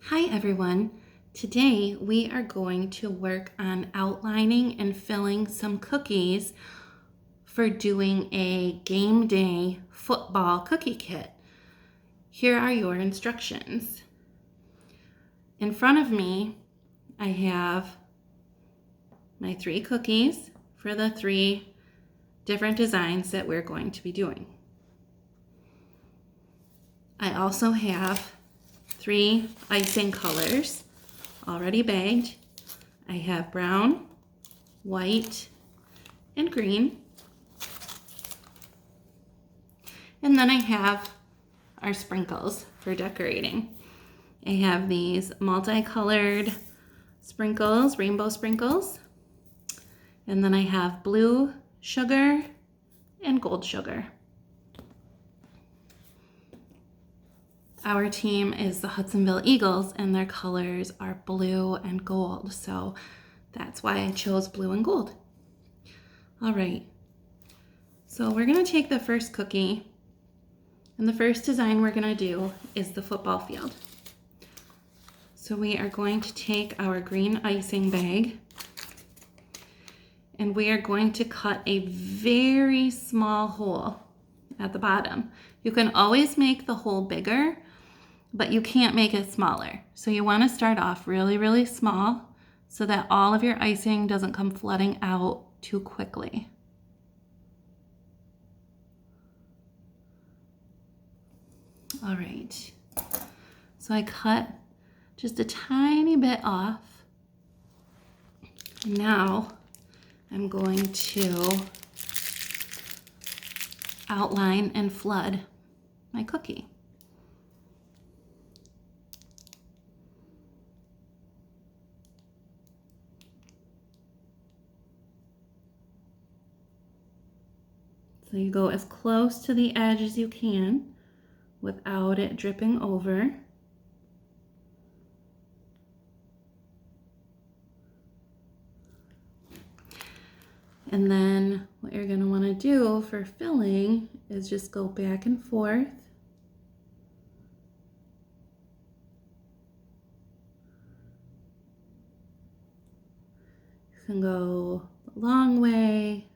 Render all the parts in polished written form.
Hi everyone. Today we are going to work on outlining and filling some cookies for doing a game day football cookie kit. Here are your instructions. In front of me, I have my 3 cookies for the 3 different designs that we're going to be doing. I also have 3 icing colors already bagged. I have brown, white, and green. And then I have our sprinkles for decorating. I have these multicolored sprinkles, rainbow sprinkles. And then I have blue sugar and gold sugar. Our team is the Hudsonville Eagles, and their colors are blue and gold, so that's why I chose blue and gold. All right, so we're gonna take the first cookie, and the first design we're gonna do is the football field. So we are going to take our green icing bag, and we are going to cut a very small hole at the bottom. You can always make the hole bigger, but you can't make it smaller. So you want to start off really, really small so that all of your icing doesn't come flooding out too quickly. All right, so I cut just a tiny bit off. Now I'm going to outline and flood my cookie. So you go as close to the edge as you can without it dripping over. And then what you're going to want to do for filling is just go back and forth. You can go a long way,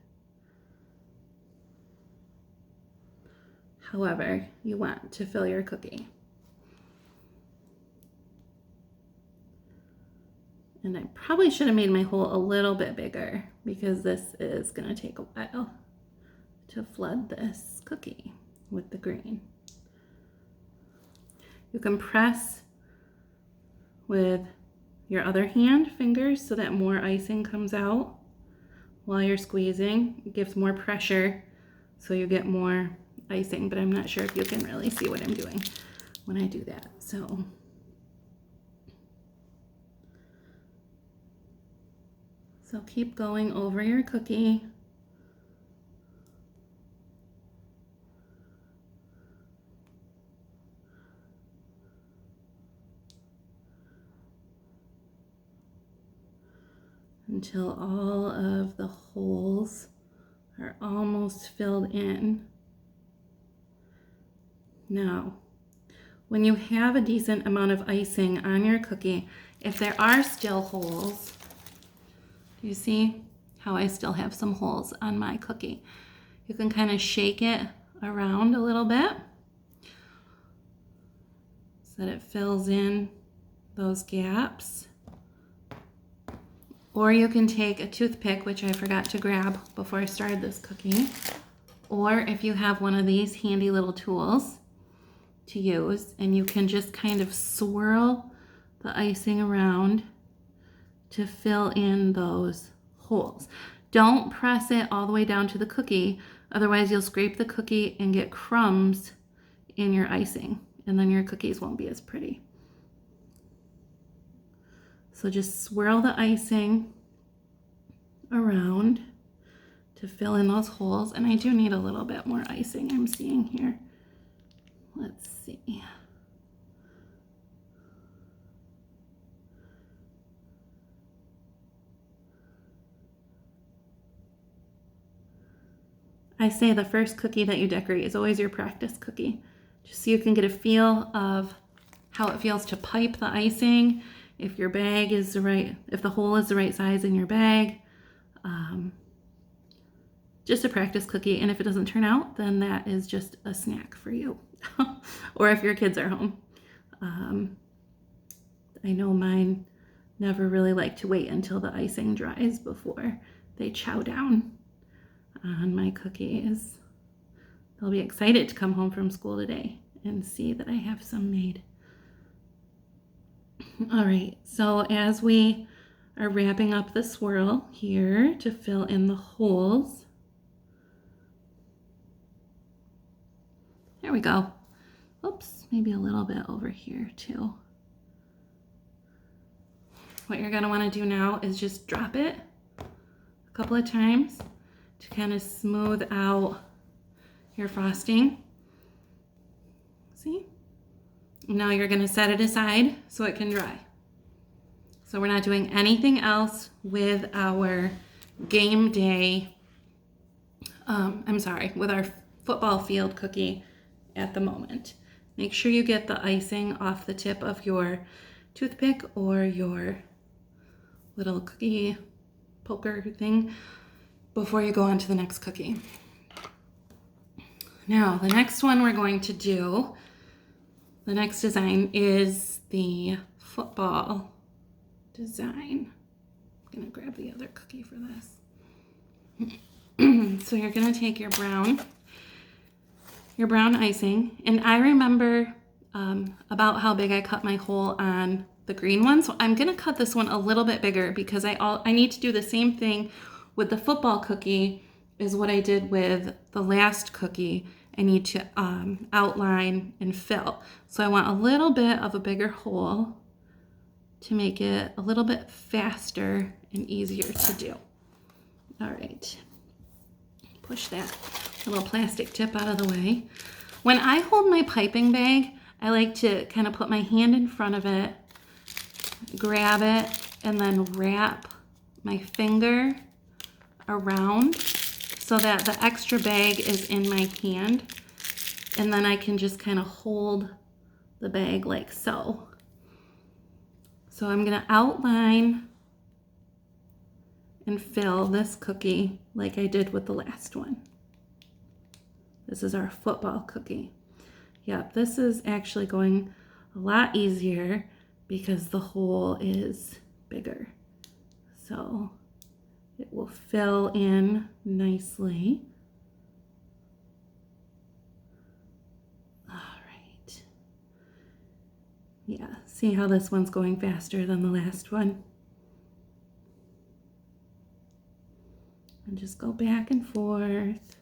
however you want to fill your cookie. And I probably should have made my hole a little bit bigger because this is going to take a while to flood this cookie with the green. You can press with your other hand fingers so that more icing comes out while you're squeezing. It gives more pressure so you get more icing, but I'm not sure if you can really see what I'm doing when I do that. So keep going over your cookie. Until all of the holes are almost filled in. Now, when you have a decent amount of icing on your cookie, if there are still holes, do you see how I still have some holes on my cookie? You can kind of shake it around a little bit so that it fills in those gaps. Or you can take a toothpick, which I forgot to grab before I started this cookie. Or if you have one of these handy little tools to use, and you can just kind of swirl the icing around to fill in those holes. Don't press it all the way down to the cookie, otherwise you'll scrape the cookie and get crumbs in your icing, and then your cookies won't be as pretty. So just swirl the icing around to fill in those holes. And I do need a little bit more icing I'm seeing here. Let's see. I say the first cookie that you decorate is always your practice cookie, just so you can get a feel of how it feels to pipe the icing, if your bag is if the hole is the right size in your bag. Just a practice cookie, and if it doesn't turn out, then that is just a snack for you. Or if your kids are home. I know mine never really like to wait until the icing dries before they chow down on my cookies. They'll be excited to come home from school today and see that I have some made. All right, so as we are wrapping up the swirl here to fill in the holes, there we go. Oops, maybe a little bit over here too. What you're gonna wanna do now is just drop it a couple of times to kind of smooth out your frosting. See? Now you're gonna set it aside so it can dry. So we're not doing anything else with our game day, with our football field cookie at the moment. Make sure you get the icing off the tip of your toothpick or your little cookie poker thing before you go on to the next cookie. Now, the next one we're going to do, the next design is the football design. I'm gonna grab the other cookie for this. So you're gonna take your brown icing, and I remember about how big I cut my hole on the green one, so I'm gonna cut this one a little bit bigger because I need to do the same thing with the football cookie as what I did with the last cookie. I need to outline and fill. So I want a little bit of a bigger hole to make it a little bit faster and easier to do. All right, push that little plastic tip out of the way. When I hold my piping bag, I like to kind of put my hand in front of it, grab it, and then wrap my finger around so that the extra bag is in my hand, and then I can just kind of hold the bag like so. So I'm gonna outline and fill this cookie like I did with the last one. This is our football cookie. Yep, this is actually going a lot easier because the hole is bigger. So it will fill in nicely. All right. Yeah, see how this one's going faster than the last one? And just go back and forth.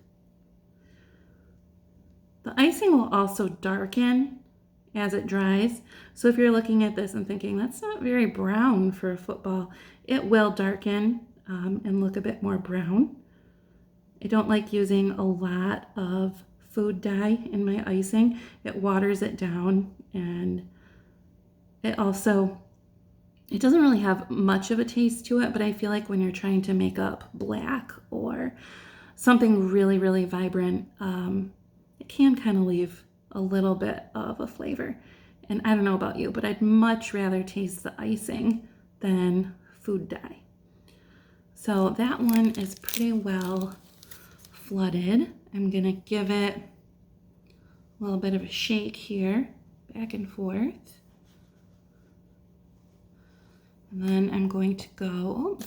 The icing will also darken as it dries. So if you're looking at this and thinking, that's not very brown for a football, it will darken and look a bit more brown. I don't like using a lot of food dye in my icing. It waters it down, and it doesn't really have much of a taste to it, but I feel like when you're trying to make up black or something really, really vibrant, it can kind of leave a little bit of a flavor. And I don't know about you, but I'd much rather taste the icing than food dye. So that one is pretty well flooded. I'm gonna give it a little bit of a shake here, back and forth. And then I'm going to go,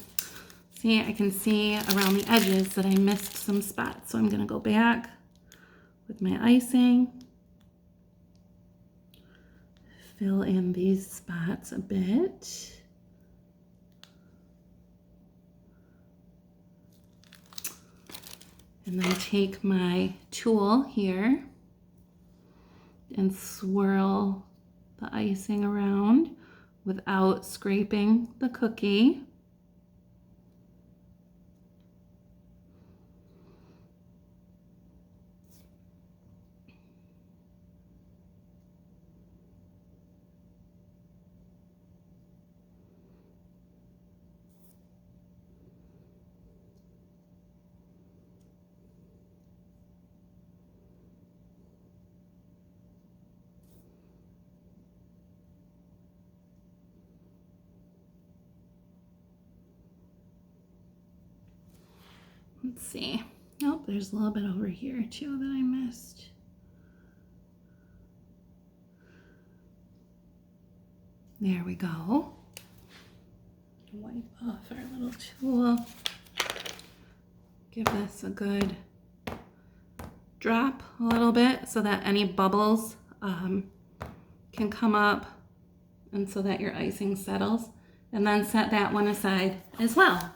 see, I can see around the edges that I missed some spots. So I'm gonna go back with my icing, fill in these spots a bit. And then take my tool here and swirl the icing around without scraping the cookie. Let's see. Oh, there's a little bit over here too that I missed. There we go. Wipe off our little tool. Give this a good drop a little bit so that any bubbles can come up and so that your icing settles. And then set that one aside as well.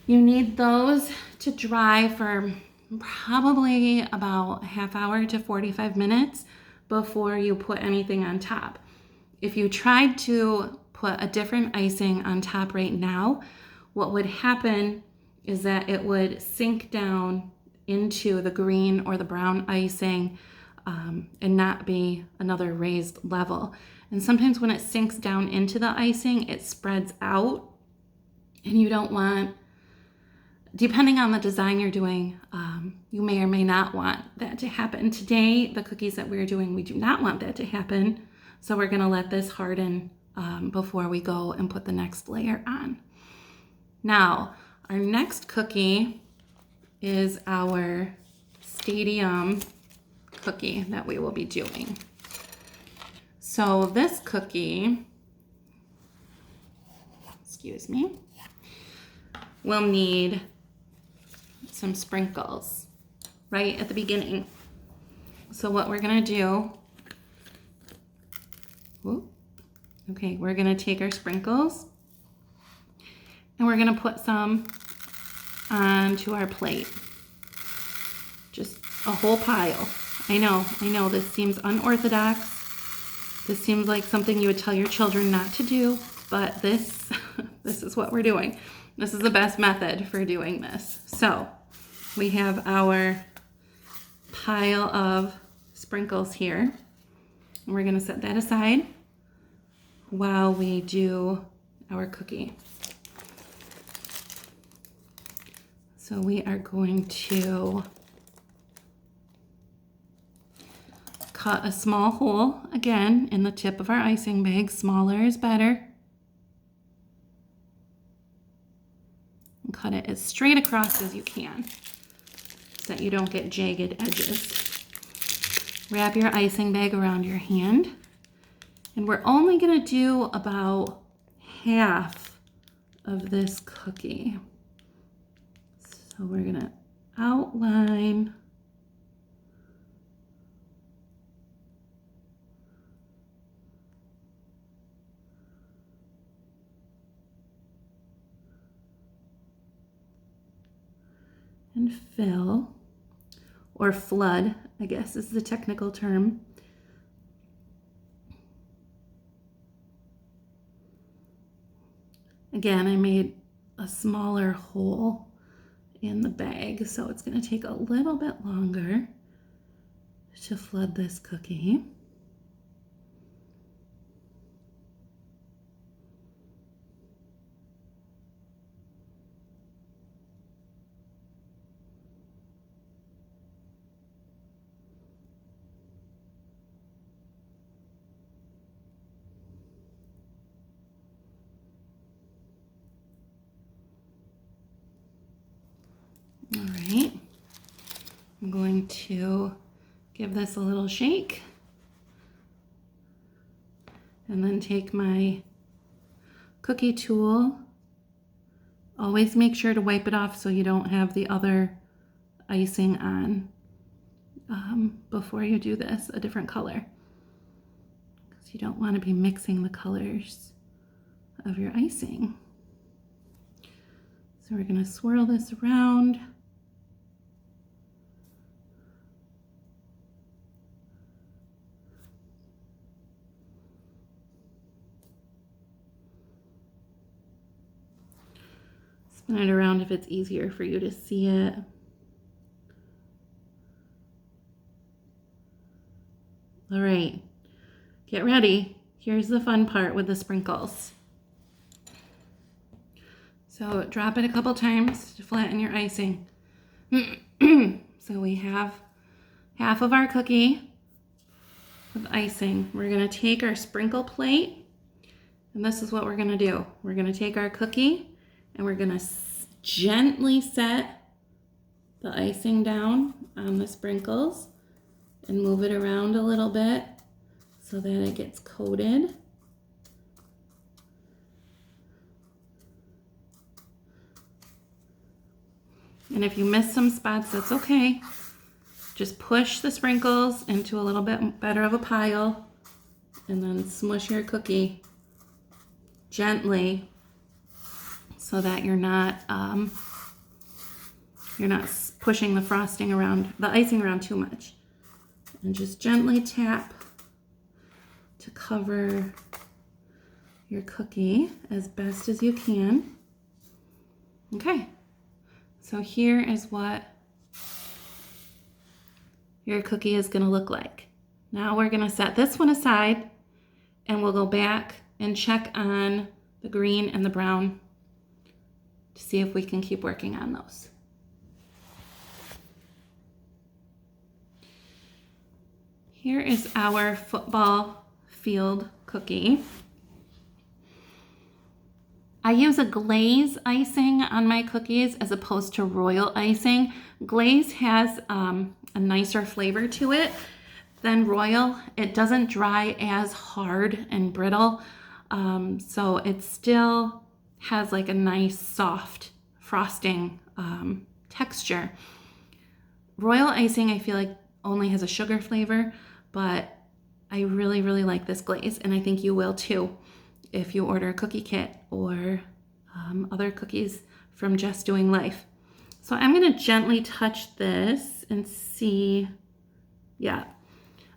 You need those to dry for probably about a half hour to 45 minutes before you put anything on top. If you tried to put a different icing on top right now, what would happen is that it would sink down into the green or the brown icing and not be another raised level. And sometimes when it sinks down into the icing, it spreads out, and you don't want, depending on the design you're doing, you may or may not want that to happen. Today, the cookies that we're doing, we do not want that to happen. So we're gonna let this harden before we go and put the next layer on. Now, our next cookie is our stadium cookie that we will be doing. So this cookie, excuse me, will need some sprinkles right at the beginning. So what we're gonna do, we're gonna take our sprinkles and we're gonna put some onto our plate. Just a whole pile. I know this seems unorthodox. This seems like something you would tell your children not to do, but this is what we're doing. This is the best method for doing this. So we have our pile of sprinkles here. And we're gonna set that aside while we do our cookie. So we are going to cut a small hole, again, in the tip of our icing bag. Smaller is better. And cut it as straight across as you can so that you don't get jagged edges. Wrap your icing bag around your hand. And we're only gonna do about half of this cookie. So we're gonna outline and fill, or flood, I guess is the technical term. Again, I made a smaller hole in the bag, so it's going to take a little bit longer to flood this cookie. All right, I'm going to give this a little shake and then take my cookie tool. Always make sure to wipe it off so you don't have the other icing on before you do this, a different color, because you don't want to be mixing the colors of your icing. So we're going to swirl this around. Spin it around if it's easier for you to see it. All right, get ready. Here's the fun part with the sprinkles. So drop it a couple times to flatten your icing. So we have half of our cookie with icing. We're gonna take our sprinkle plate, and this is what we're gonna do. We're gonna take our cookie and we're gonna gently set the icing down on the sprinkles and move it around a little bit so that it gets coated. And if you miss some spots, that's okay. Just push the sprinkles into a little bit better of a pile and then smush your cookie gently so that you're not pushing the frosting around, the icing around too much. And just gently tap to cover your cookie as best as you can. Okay, so here is what your cookie is going to look like. Now we're going to set this one aside and we'll go back and check on the green and the brown to see if we can keep working on those. Here is our football field cookie. I use a glaze icing on my cookies as opposed to royal icing. Glaze has a nicer flavor to it than royal. It doesn't dry as hard and brittle, so it still has like a nice soft frosting texture. Royal icing I feel like only has a sugar flavor, but I really, really like this glaze, and I think you will too if you order a cookie kit or other cookies from Just Doing Life. So I'm going to gently touch this and see. Yeah.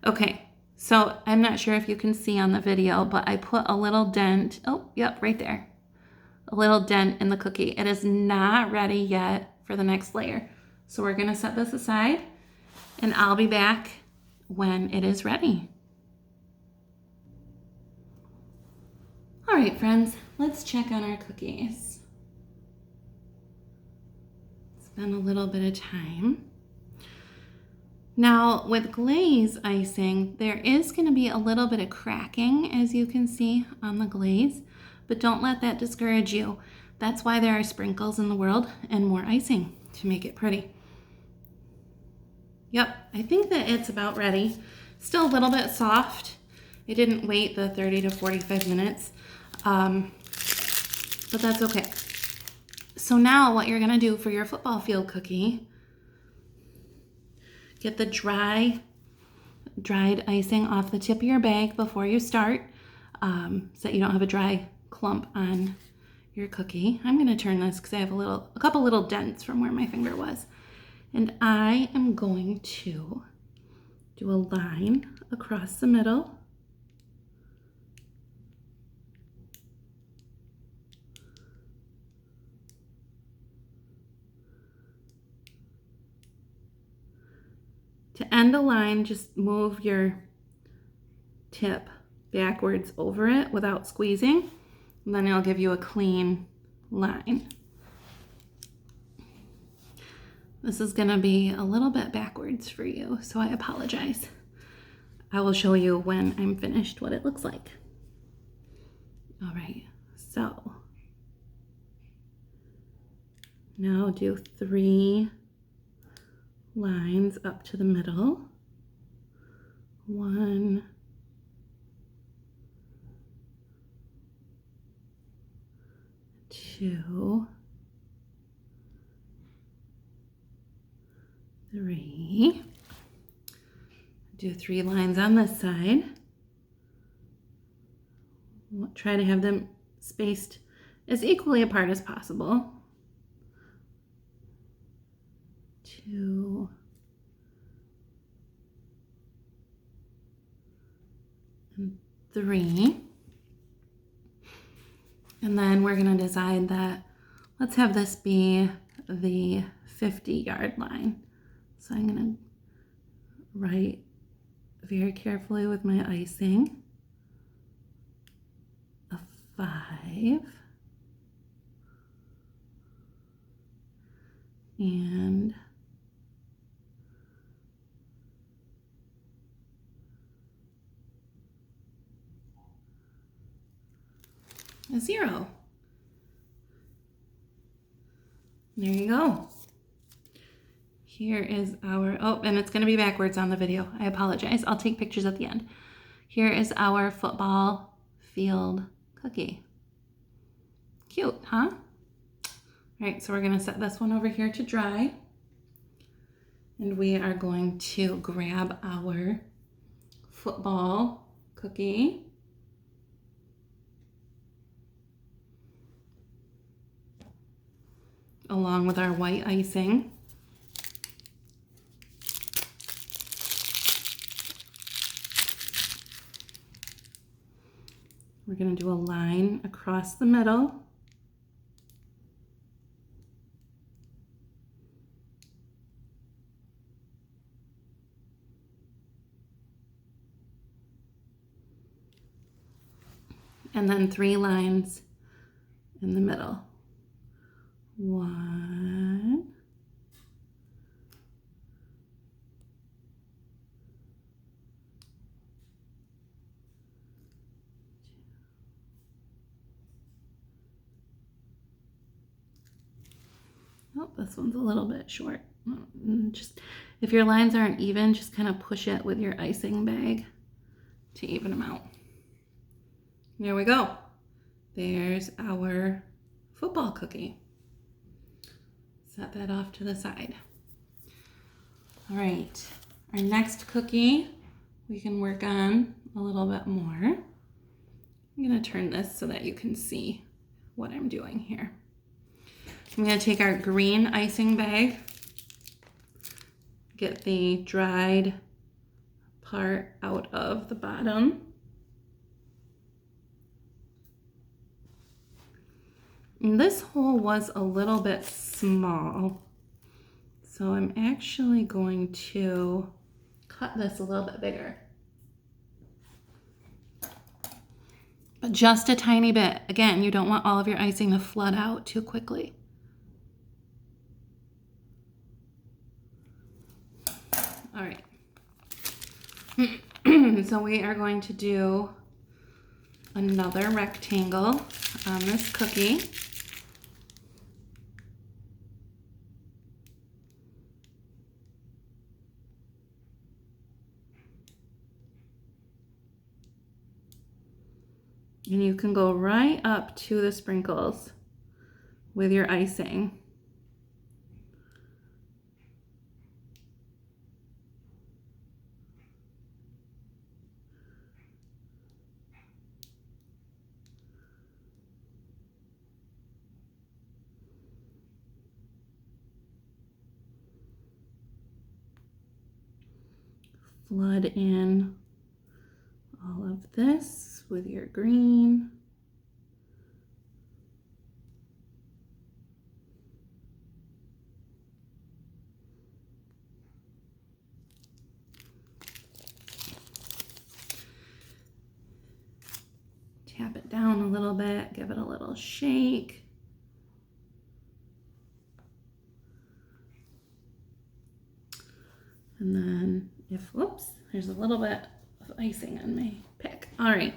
Okay. So I'm not sure if you can see on the video, but I put a little dent. Oh, yep, right there. A little dent in the cookie. It is not ready yet for the next layer. So we're going to set this aside and I'll be back when it is ready. All right, friends, let's check on our cookies. It's been a little bit of time. Now, with glaze icing, there is going to be a little bit of cracking, as you can see on the glaze, but don't let that discourage you. That's why there are sprinkles in the world and more icing to make it pretty. Yep, I think that it's about ready. Still a little bit soft. I didn't wait the 30 to 45 minutes, but that's okay. So now what you're gonna do for your football field cookie, get the dried icing off the tip of your bag before you start, so that you don't have a dry clump on your cookie. I'm gonna turn this because I have a couple little dents from where my finger was. And I am going to do a line across the middle. To end a line, just move your tip backwards over it without squeezing, and then it'll give you a clean line. This is gonna be a little bit backwards for you, so I apologize. I will show you when I'm finished what it looks like. All right, so now do 3 lines up to the middle. 1, 2, 3. Do 3 lines on this side. We'll try to have them spaced as equally apart as possible. 2. And 3. And then we're going to decide that let's have this be the 50-yard line. So I'm going to write very carefully with my icing a 5 and a 0. There you go. Here is our, oh, and it's going to be backwards on the video. I apologize. I'll take pictures at the end. Here is our football field cookie. Cute, huh? All right, so we're going to set this one over here to dry. And we are going to grab our football cookie. Along with our white icing. We're going to do a line across the middle. And then 3 lines in the middle. 1. Oh, this one's a little bit short. Just if your lines aren't even, just kind of push it with your icing bag to even them out. There we go. There's our football cookie. Set that off to the side. All right, our next cookie we can work on a little bit more. I'm gonna turn this so that you can see what I'm doing here. I'm gonna take our green icing bag, get the dried part out of the bottom. And this hole was a little bit small, so I'm actually going to cut this a little bit bigger. But just a tiny bit. Again, you don't want all of your icing to flood out too quickly. All right. So we are going to do another rectangle on this cookie. And you can go right up to the sprinkles with your icing. Flood in all of this with your green. Tap it down a little bit, give it a little shake. And then whoops, there's a little bit of icing on my pick. All right.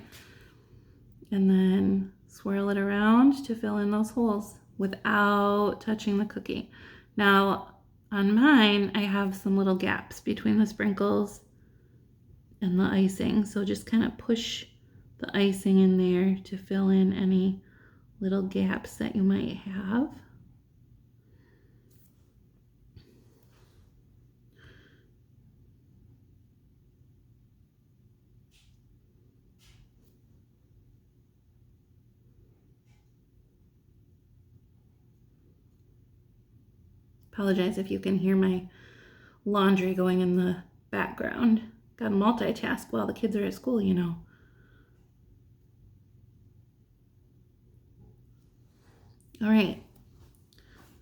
And then swirl it around to fill in those holes without touching the cookie. Now, on mine, I have some little gaps between the sprinkles and the icing. So just kind of push the icing in there to fill in any little gaps that you might have. Apologize if you can hear my laundry going in the background. Got to multitask while the kids are at school, you know. All right,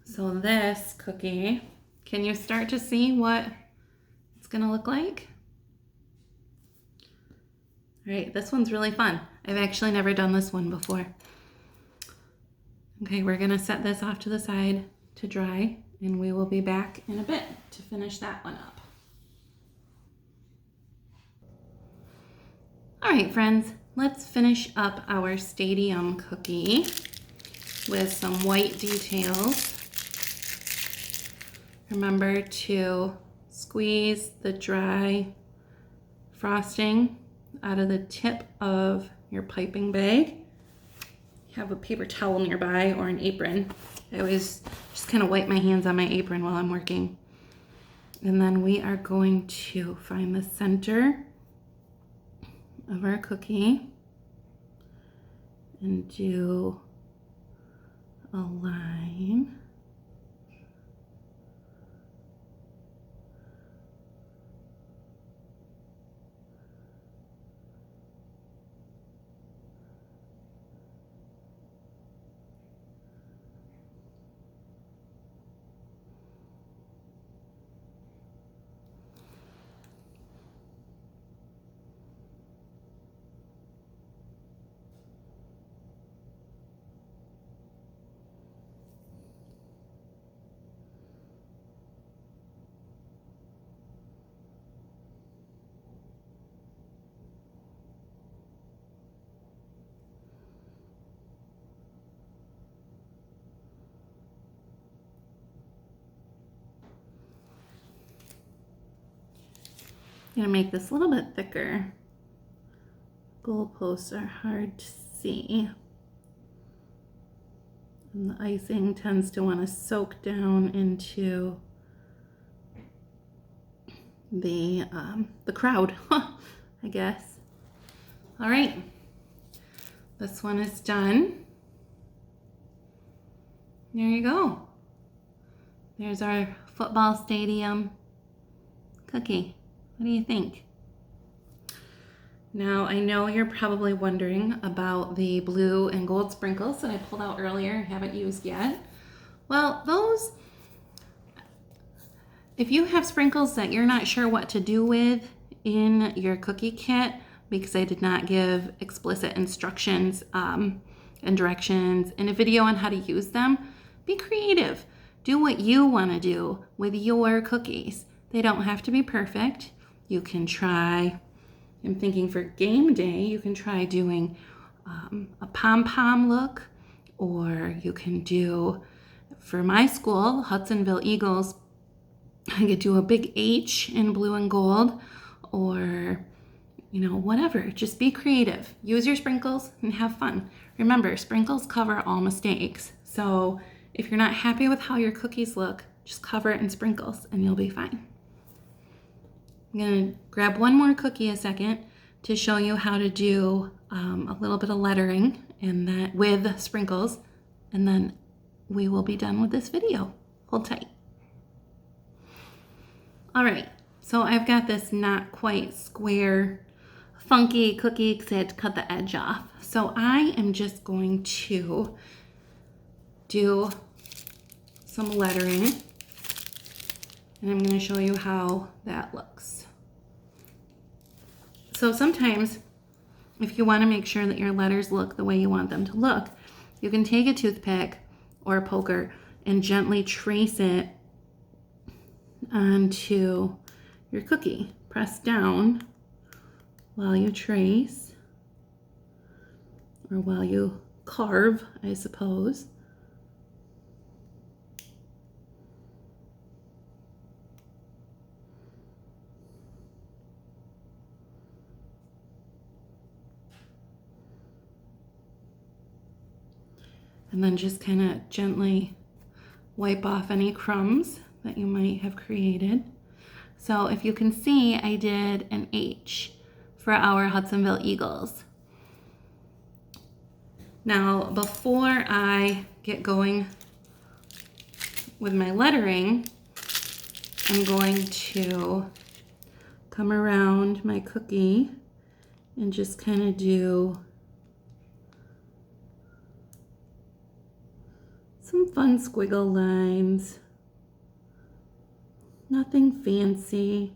so this cookie, can you start to see what it's gonna look like? All right, this one's really fun. I've actually never done this one before. Okay, we're gonna set this off to the side to dry, and we will be back in a bit to finish that one up. All right, friends, let's finish up our stadium cookie with some white details. remember to squeeze the dry frosting out of the tip of your piping bag. Have a paper towel nearby or an apron. I always just kind of wipe my hands on my apron while I'm working. And then we are going to find the center of our cookie and do a line. I'm gonna make this a little bit thicker. Goalposts are hard to see. And the icing tends to want to soak down into the crowd, I guess. All right, this one is done. There you go. There's our football stadium cookie. What do you think? Now, I know you're probably wondering about the blue and gold sprinkles that I pulled out earlier and haven't used yet. Well, those, if you have sprinkles that you're not sure what to do with in your cookie kit, because I did not give explicit instructions and directions in a video on how to use them, be creative. Do what you want to do with your cookies. They don't have to be perfect. You can try, I'm thinking for game day, you can try doing a pom-pom look, or you can do, for my school, Hudsonville Eagles, I could do a big H in blue and gold, or, you know, whatever. Just be creative. Use your sprinkles and have fun. Remember, sprinkles cover all mistakes. So if you're not happy with how your cookies look, just cover it in sprinkles and you'll be fine. I'm gonna grab one more cookie a second to show you how to do a little bit of lettering and that with sprinkles, and then we will be done with this video. Hold tight. All right, so I've got this not quite square, funky cookie because I had to cut the edge off. So I am just going to do some lettering, and I'm going to show you how that looks. So sometimes, if you want to make sure that your letters look the way you want them to look, you can take a toothpick or a poker and gently trace it onto your cookie. Press down while you trace, or while you carve, I suppose. And then just kind of gently wipe off any crumbs that you might have created. So if you can see, I did an H for our Hudsonville Eagles. Now, before I get going with my lettering, I'm going to come around my cookie and just kind of do some fun squiggle lines. Nothing fancy.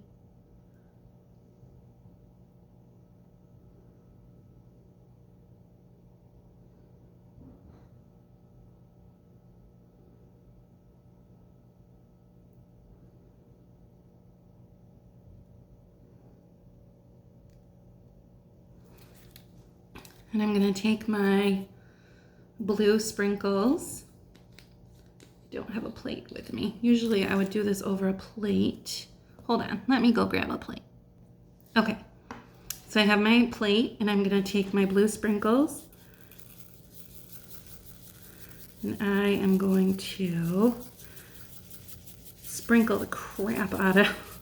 And I'm going to take my blue sprinkles, don't have a plate with me. Usually I would do this over a plate. Hold on, let me go grab a plate. Okay, so I have my plate and I'm gonna take my blue sprinkles and I am going to sprinkle the crap out of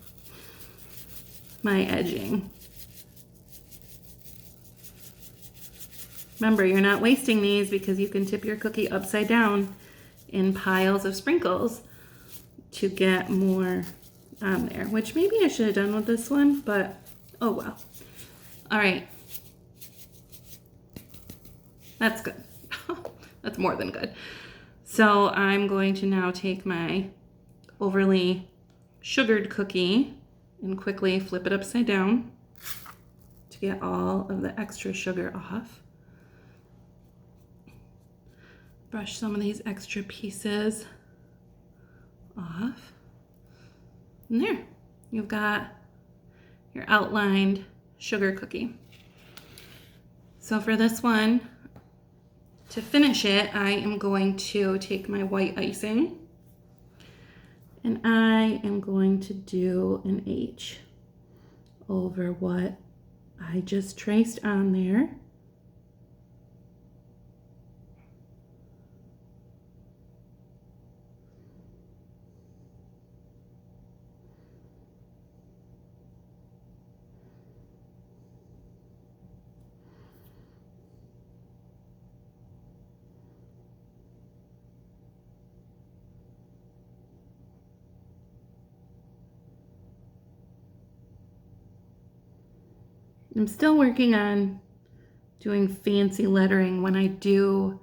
my edging. Remember, you're not wasting these because you can tip your cookie upside down in piles of sprinkles to get more on there, which maybe I should have done with this one, but oh well. All right, that's good. That's more than good. So I'm going to now take my overly sugared cookie and quickly flip it upside down to get all of the extra sugar off. Brush some of these extra pieces off. And there, you've got your outlined sugar cookie. So for this one, to finish it, I am going to take my white icing and I am going to do an H over what I just traced on there. I'm still working on doing fancy lettering when I do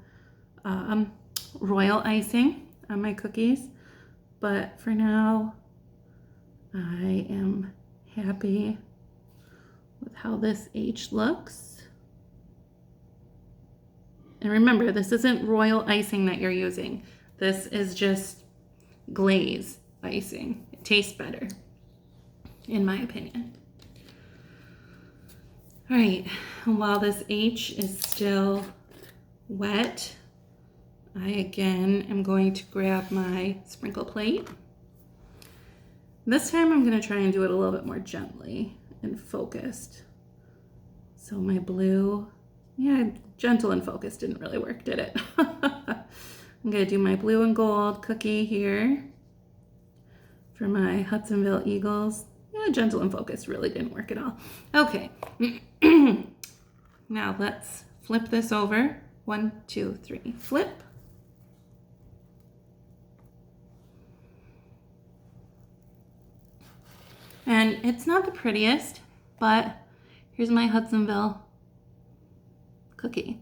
royal icing on my cookies, but for now I am happy with how this H looks. And remember, this isn't royal icing that you're using. This is just glaze icing. It tastes better, in my opinion. All right, and while this H is still wet, I again am going to grab my sprinkle plate. This time I'm gonna try and do it a little bit more gently and focused. So my blue, yeah, gentle and focused didn't really work, did it? I'm gonna do my blue and gold cookie here for my Hudsonville Eagles. Yeah, gentle and focused really didn't work at all. Okay, now let's flip this over. 1, 2, 3, flip. And it's not the prettiest, but here's my Hudsonville cookie.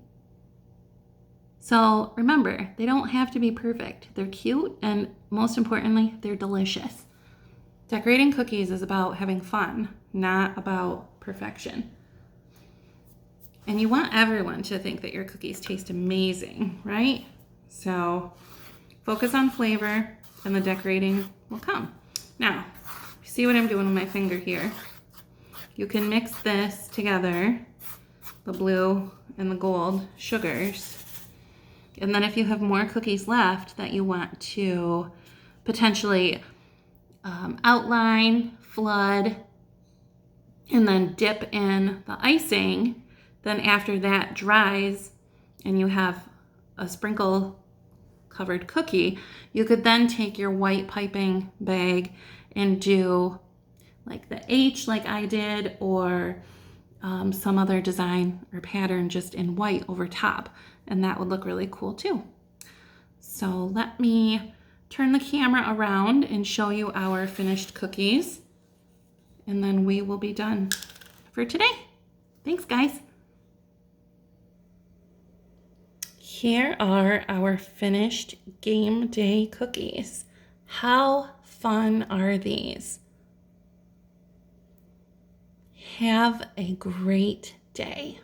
So remember, they don't have to be perfect. They're cute, and most importantly, they're delicious. Decorating cookies is about having fun, not about perfection. And you want everyone to think that your cookies taste amazing, right? So focus on flavor and the decorating will come. Now, you see what I'm doing with my finger here? You can mix this together, the blue and the gold sugars. And then if you have more cookies left that you want to potentially outline, flood, and then dip in the icing, then after that dries and you have a sprinkle covered cookie, you could then take your white piping bag and do like the H like I did, or some other design or pattern just in white over top, and that would look really cool too. So let me turn the camera around and show you our finished cookies, and then we will be done for today. Thanks, guys. Here are our finished game day cookies. How fun are these? Have a great day.